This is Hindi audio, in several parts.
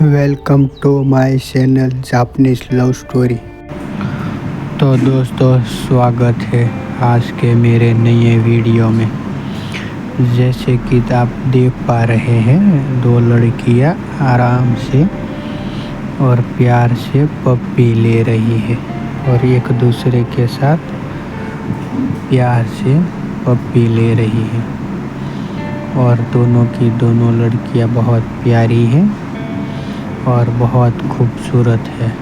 Welcome to my channel Japanese love story. तो दोस्तों, स्वागत है आज के मेरे नए वीडियो में। जैसे कि आप देख पा रहे हैं, दो लड़कियां आराम से और प्यार से पप्पी ले रही है और एक दूसरे के साथ प्यार से पप्पी ले रही है। और दोनों की दोनों लड़कियां बहुत प्यारी हैं और बहुत खूबसूरत है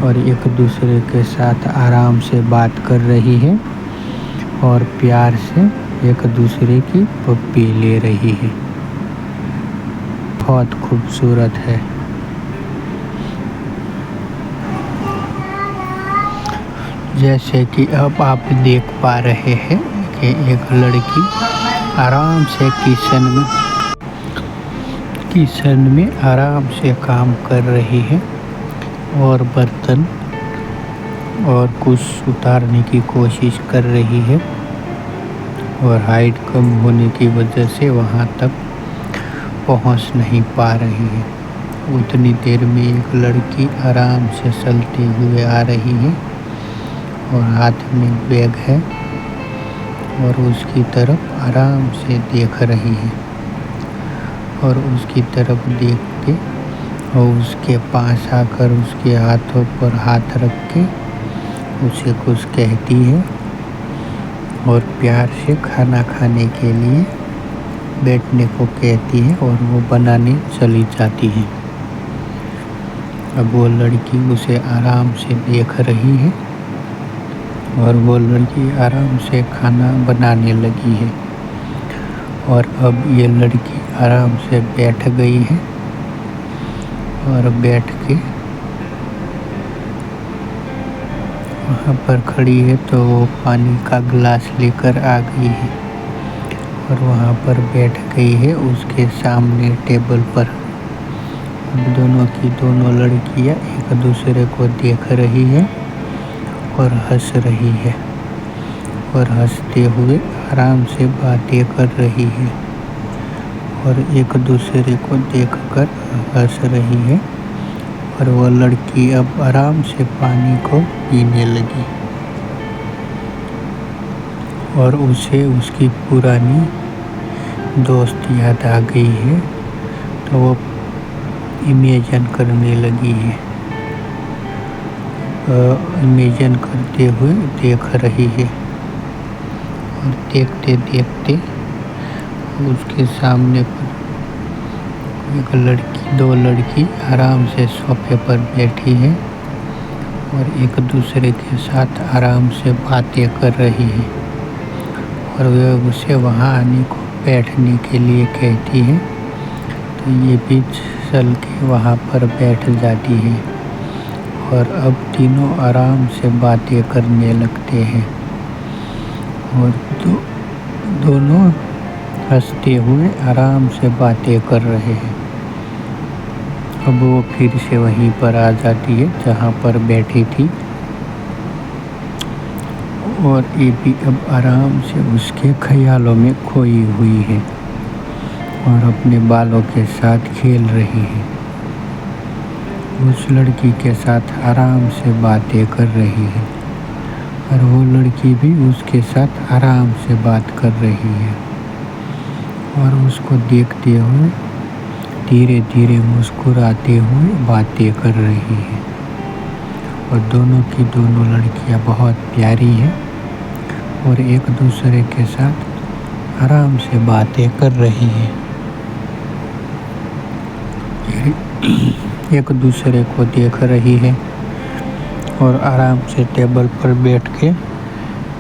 और एक दूसरे के साथ आराम से बात कर रही है और प्यार से एक दूसरे की पप्पी ले रही है। बहुत खूबसूरत है। जैसे कि अब आप देख पा रहे हैं कि एक लड़की आराम से किचन में आराम से काम कर रही है और बर्तन और कुछ उतारने की कोशिश कर रही है और हाइट कम होने की वजह से वहां तक पहुंच नहीं पा रही है। उतनी देर में एक लड़की आराम से चलते हुए आ रही है और हाथ में बैग है और उसकी तरफ आराम से देख रही है और उसकी तरफ देख के और उसके पास आकर उसके हाथों पर हाथ रख के उसे कुछ कहती है और प्यार से खाना खाने के लिए बैठने को कहती है और वो बनाने चली जाती है। अब वो लड़की उसे आराम से देख रही है और वो लड़की आराम से खाना बनाने लगी है और अब ये लड़की आराम से बैठ गई है और बैठ के वहाँ पर खड़ी है तो वो पानी का गिलास लेकर आ गई है और वहाँ पर बैठ गई है उसके सामने टेबल पर। अब दोनों की दोनों लड़कियाँ एक दूसरे को देख रही है और हंस रही है और हंसते हुए आराम से बातें कर रही है और एक दूसरे को देखकर हंस रही है और वह लड़की अब आराम से पानी को पीने लगी और उसे उसकी पुरानी दोस्त याद आ गई है तो वो इमेजिन करने लगी है। इमेजिन करते हुए देख रही है और देखते देखते उसके सामने पर दो लड़की आराम से सोफे पर बैठी है और एक दूसरे के साथ आराम से बातें कर रही है और वे उसे वहां आने को बैठने के लिए कहती है तो ये भी चल के वहां पर बैठ जाती है और अब तीनों आराम से बातें करने लगते हैं और दोनों हंसते हुए आराम से बातें कर रहे हैं। अब वो फिर से वहीं पर आ जाती है जहाँ पर बैठी थी और ये भी अब आराम से उसके ख्यालों में खोई हुई है और अपने बालों के साथ खेल रही है। उस लड़की के साथ आराम से बातें कर रही है और वो लड़की भी उसके साथ आराम से बात कर रही है और उसको देखते हुए धीरे धीरे मुस्कुराते हुए बातें कर रही है और दोनों की दोनों लड़कियां बहुत प्यारी हैं और एक दूसरे के साथ आराम से बातें कर रही हैं। एक दूसरे को देख रही है और आराम से टेबल पर बैठ के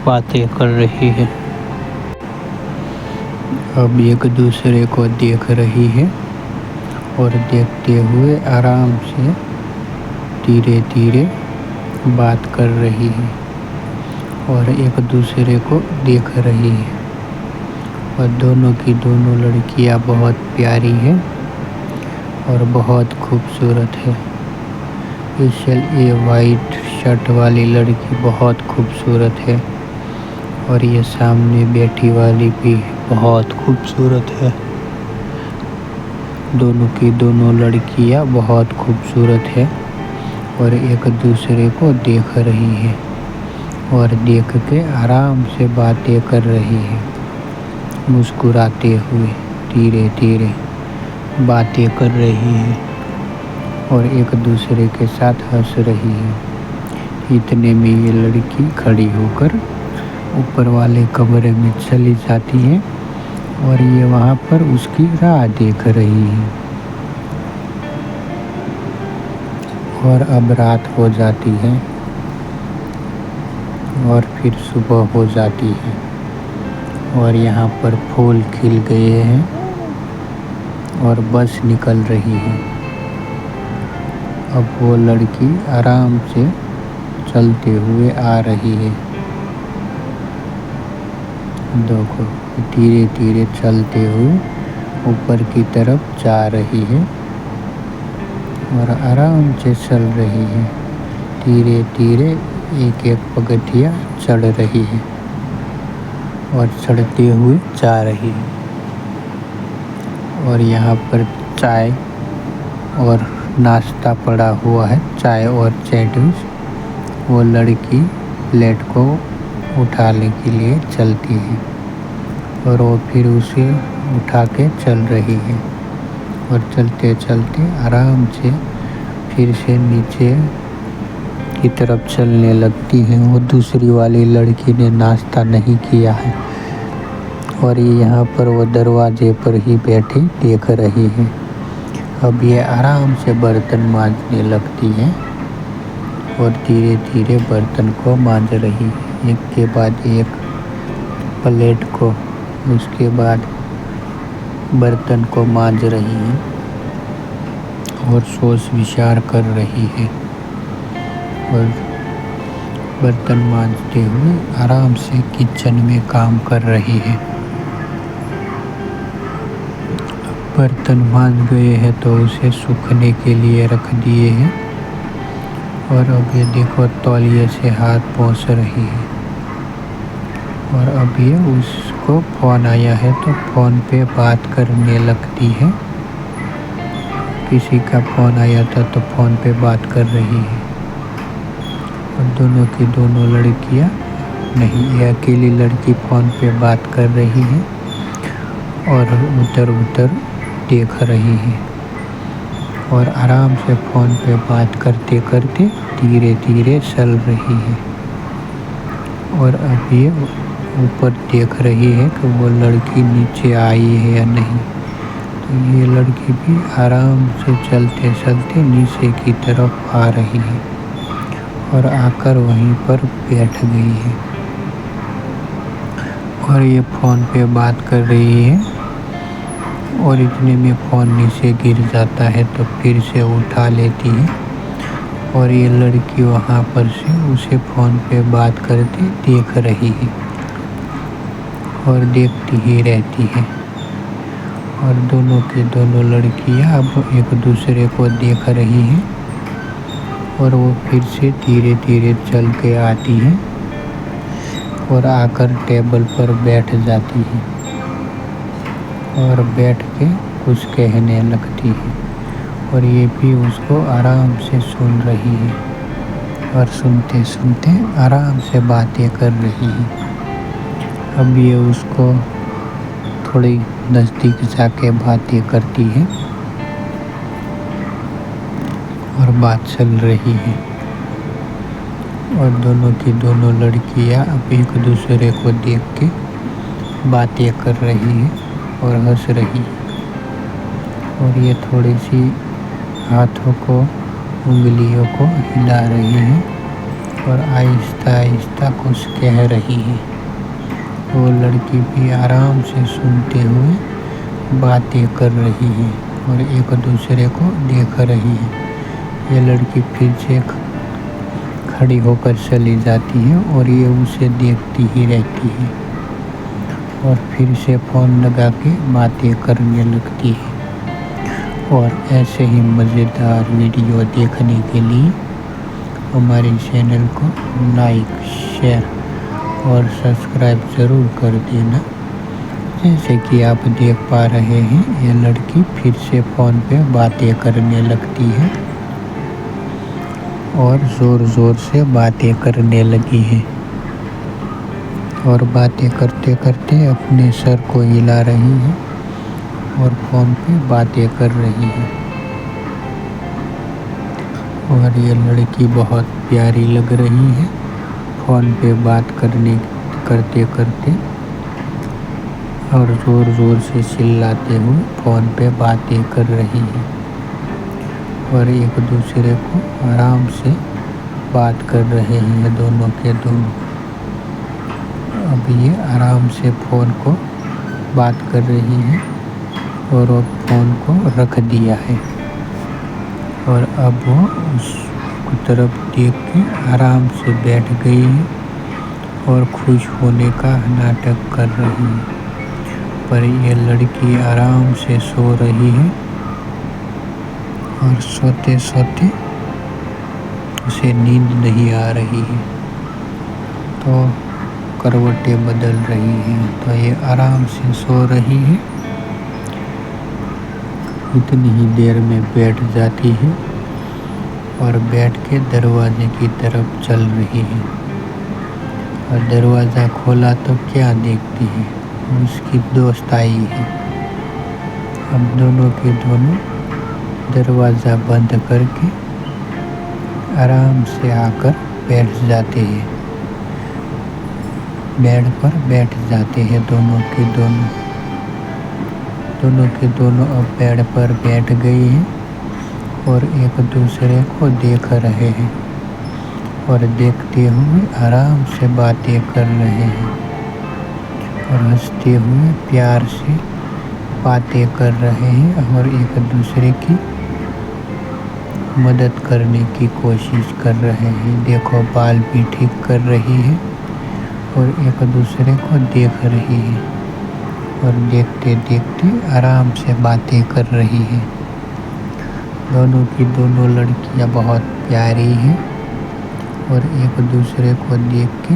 बातें कर रही है। अब एक दूसरे को देख रही है और देखते हुए आराम से धीरे धीरे बात कर रही है और एक दूसरे को देख रही है और दोनों की दोनों लड़कियां बहुत प्यारी हैं और बहुत खूबसूरत है। स्पेशल ये वाइट शर्ट वाली लड़की बहुत खूबसूरत है और ये सामने बैठी वाली भी बहुत खूबसूरत है। दोनों की दोनों लड़कियां बहुत खूबसूरत है और एक दूसरे को देख रही है और देख के आराम से बातें कर रही है, मुस्कुराते हुए धीरे धीरे बातें कर रही है और एक दूसरे के साथ हंस रही है। इतने में ये लड़की खड़ी होकर ऊपर वाले कमरे में चली जाती है और ये वहाँ पर उसकी राह देख रही है। और अब रात हो जाती है और फिर सुबह हो जाती है और यहाँ पर फूल खिल गए हैं और बस निकल रही है। अब वो लड़की आराम से चलते हुए आ रही है। देखो धीरे धीरे चलते हुए ऊपर की तरफ जा रही है और आराम से चल रही है। धीरे धीरे एक एक पगथिया चढ़ रही है और चढ़ते हुए जा रही है। और यहाँ पर चाय और नाश्ता पड़ा हुआ है, चाय और सैंडविच। वो लड़की प्लेट को उठाने के लिए चलती है और वो फिर उसे उठा के चल रही है और चलते चलते आराम से फिर से नीचे की तरफ चलने लगती है। वो दूसरी वाली लड़की ने नाश्ता नहीं किया है और ये यहाँ पर वो दरवाजे पर ही बैठी देख रही है। अब ये आराम से बर्तन मांजने लगती है और धीरे धीरे बर्तन को मांज रही है, एक के बाद एक प्लेट को, उसके बाद बर्तन को मांज रही है और सोच विचार कर रही है और बर्तन मांजते हुए आराम से किचन में काम कर रही है। बर्तन मांज गए हैं तो उसे सूखने के लिए रख दिए हैं और अब ये देखो तौलिए से हाथ पोंछ रही है। और अब ये उसको फ़ोन आया है तो फ़ोन पे बात करने लगती है। किसी का फ़ोन आया था तो फ़ोन पे बात कर रही है और दोनों की दोनों लड़कियां नहीं, ये अकेली लड़की फ़ोन पे बात कर रही है और उधर उधर देख रही है और आराम से फ़ोन पे बात करते करते धीरे धीरे चल रही है। और अब ये ऊपर देख रही है कि वो लड़की नीचे आई है या नहीं। तो ये लड़की भी आराम से चलते चलते नीचे की तरफ आ रही है और आकर वहीं पर बैठ गई है और ये फ़ोन पे बात कर रही है और इतने में फ़ोन नीचे गिर जाता है तो फिर से उठा लेती है और ये लड़की वहाँ पर से उसे फ़ोन पे बात करते देख रही है और देखती ही रहती है। और दोनों की दोनों लड़कियाँ अब एक दूसरे को देख रही हैं और वो फिर से धीरे धीरे चल के आती हैं और आकर टेबल पर बैठ जाती है और बैठ के कुछ कहने लगती है और ये भी उसको आराम से सुन रही है और सुनते सुनते आराम से बातें कर रही है। अब ये उसको थोड़ी नज़दीक जाके बातें करती है और बात चल रही है और दोनों की दोनों लड़कियां अब एक दूसरे को देख के बातें कर रही है और हंस रही है और ये थोड़ी सी हाथों को, उंगलियों को हिला रही है और आहिस्ता आहिस्ता कुछ कह रही है। वो लड़की भी आराम से सुनते हुए बातें कर रही है और एक दूसरे को देख रही है। ये लड़की फिर से खड़ी होकर चली जाती है और ये उसे देखती ही रहती है और फिर से फ़ोन लगा के बातें करने लगती है। और ऐसे ही मज़ेदार वीडियो देखने के लिए हमारे चैनल को लाइक, शेयर और सब्सक्राइब ज़रूर कर देना। जैसे कि आप देख पा रहे हैं, ये लड़की फिर से फ़ोन पे बातें करने लगती है और ज़ोर-ज़ोर से बातें करने लगी है और बातें करते-करते अपने सर को हिला रही है और फ़ोन पे बातें कर रही है। और ये लड़की बहुत प्यारी लग रही है फ़ोन पे बात करते-करते और ज़ोर-ज़ोर से चिल्लाते हुए फ़ोन पे बातें कर रही है और एक दूसरे को आराम से बात कर रहे हैं दोनों के दोनों। अब ये आराम से फ़ोन को बात कर रही है और अब फ़ोन को रख दिया है और अब वो उस तरफ देख के आराम से बैठ गई है और खुश होने का नाटक कर रही है। पर ये लड़की आराम से सो रही है और सोते-सोते उसे नींद नहीं आ रही है, तो करवटें बदल रही हैं, तो ये आराम से सो रही है। इतनी ही देर में बैठ जाती है और बैठ के दरवाजे की तरफ चल रही है और दरवाज़ा खोला तो क्या देखती है, उसकी दोस्त आई है। अब दोनों के दोनों दरवाज़ा बंद करके आराम से आकर बैठ जाते हैं, बेड पर बैठ जाते हैं दोनों के दोनों अब बेड पर बैठ गए हैं और एक दूसरे को देख रहे हैं और देखते हुए आराम से बातें कर रहे हैं और हंसते हुए प्यार से बातें कर रहे हैं और एक दूसरे की मदद करने की कोशिश कर रहे हैं। देखो, बाल भी ठीक कर रही है और एक दूसरे को देख रही है और देखते देखते आराम से बातें कर रही है। दोनों की दोनों लड़कियां बहुत प्यारी हैं और एक दूसरे को देख के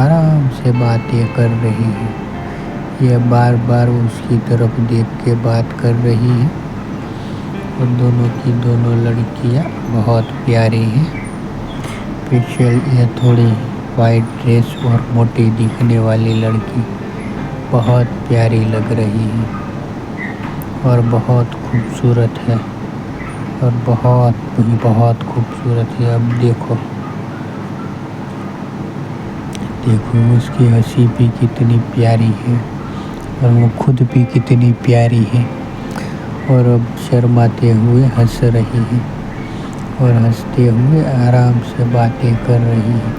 आराम से बातें कर रही है। यह बार बार उसकी तरफ देख के बात कर रही है और दोनों की दोनों लड़कियां बहुत प्यारी हैं। पीछे यह थोड़ी वाइट ड्रेस और मोटी दिखने वाली लड़की बहुत प्यारी लग रही है और बहुत खूबसूरत है और बहुत खूबसूरत है। अब देखो उसकी हंसी भी कितनी प्यारी है और वो खुद भी कितनी प्यारी है और अब शर्माते हुए हंस रही है और हंसते हुए आराम से बातें कर रही है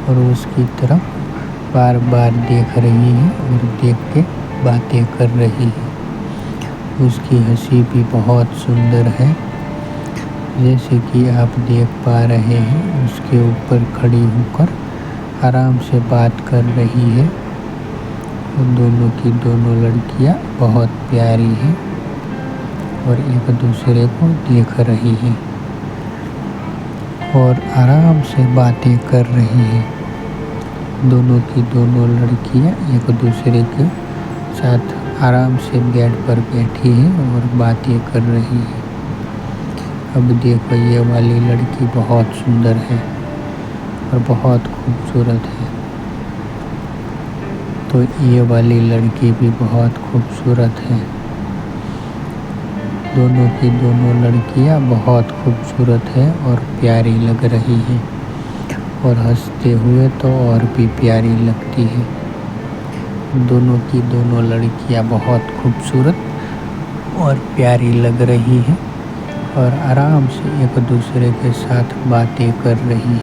और उसकी तरफ बार बार देख रही है और देख के बातें कर रही है। उसकी हंसी भी बहुत सुंदर है, जैसे कि आप देख पा रहे हैं। उसके ऊपर खड़ी होकर आराम से बात कर रही है और दोनों की दोनों लड़कियां बहुत प्यारी हैं और एक दूसरे को देख रही हैं और आराम से बातें कर रही हैं। दोनों की दोनों लड़कियां एक दूसरे के साथ आराम से बेड पर बैठी हैं और बातें कर रही हैं। अब देखो, ये वाली लड़की बहुत सुंदर है और बहुत खूबसूरत है, तो ये वाली लड़की भी बहुत खूबसूरत है। दोनों की दोनों लड़कियां बहुत खूबसूरत है और प्यारी लग रही है और हंसते हुए तो और भी प्यारी लगती है। दोनों की दोनों लड़कियां बहुत खूबसूरत और प्यारी लग रही है और आराम से एक दूसरे के साथ बातें कर रही है।